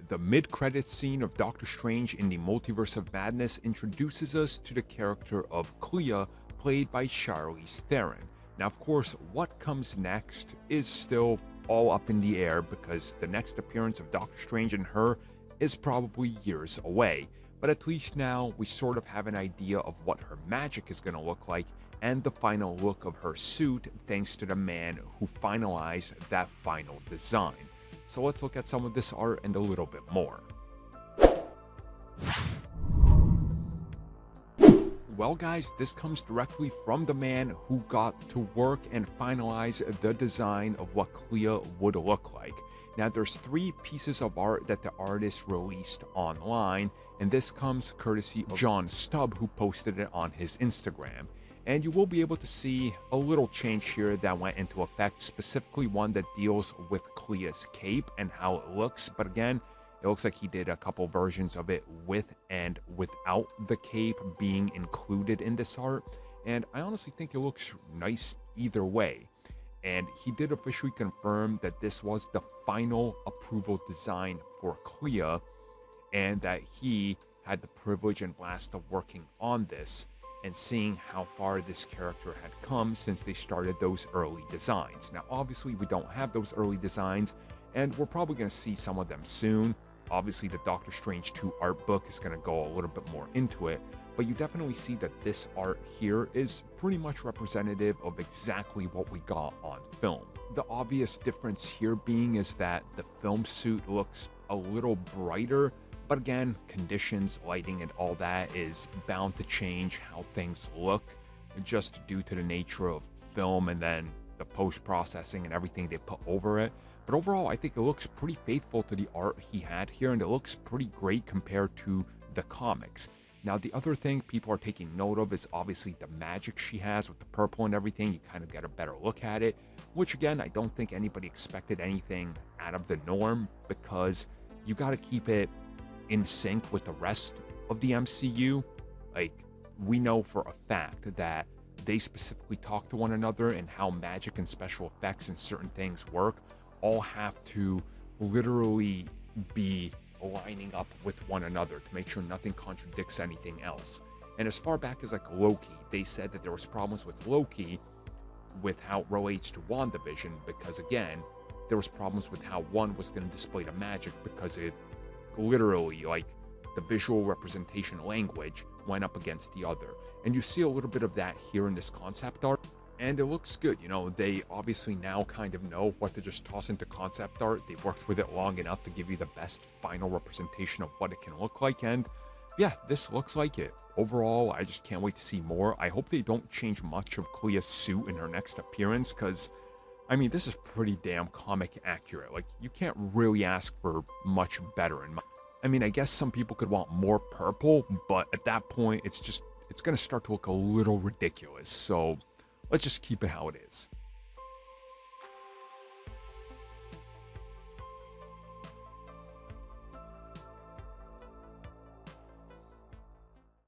The mid-credits scene of Doctor Strange in the Multiverse of Madness introduces us to the character of Clea, played by Charlize Theron. Now, of course, what comes next is still all up in the air because the next appearance of Doctor Strange and her is probably years away. But at least now we sort of have an idea of what her magic is going to look like and the final look of her suit thanks to the man who finalized that final design. So let's look at some of this art and a little bit more. Well guys, this comes directly from the man who got to work and finalize the design of what Clea would look like. Now there's 3 pieces of art that the artist released online, and this comes courtesy of John Stubb, who posted it on his Instagram. And you will be able to see a little change here that went into effect, specifically one that deals with Clea's cape and how it looks. But again, it looks like he did a couple versions of it with and without the cape being included in this art. And I honestly think it looks nice either way. And he did officially confirm that this was the final approval design for Clea, and that he had the privilege and blast of working on this and seeing how far this character had come since they started those early designs. Now, obviously, we don't have those early designs, and we're probably going to see some of them soon. Obviously, the Doctor Strange 2 art book is going to go a little bit more into it, but you definitely see that this art here is pretty much representative of exactly what we got on film. The obvious difference here being is that the film suit looks a little brighter, but again, conditions, lighting, and all that is bound to change how things look, just due to the nature of film and then the post-processing and everything they put over it. But overall, I think it looks pretty faithful to the art he had here, and it looks pretty great compared to the comics. Now, the other thing people are taking note of is obviously the magic she has with the purple and everything. You kind of get a better look at it, which again, I don't think anybody expected anything out of the norm, because you got to keep it in sync with the rest of the MCU. Like, we know for a fact that they specifically talk to one another, and how magic and special effects and certain things work all have to literally be lining up with one another to make sure nothing contradicts anything else. And as far back as like Loki, they said that there was problems with Loki with how it relates to WandaVision, because again, there was problems with how one was going to display the magic, because it literally, like, the visual representation language went up against the other. And you see a little bit of that here in this concept art, and it looks good. You know, they obviously now kind of know what to just toss into concept art. They've worked with it long enough to give you the best final representation of what it can look like, and yeah, this looks like it. Overall, I just can't wait to see more. I hope they don't change much of Clea's suit in her next appearance, because I mean, this is pretty damn comic accurate. Like, you can't really ask for much better. I mean, I guess some people could want more purple, but at that point, it's going to start to look a little ridiculous. So let's just keep it how it is.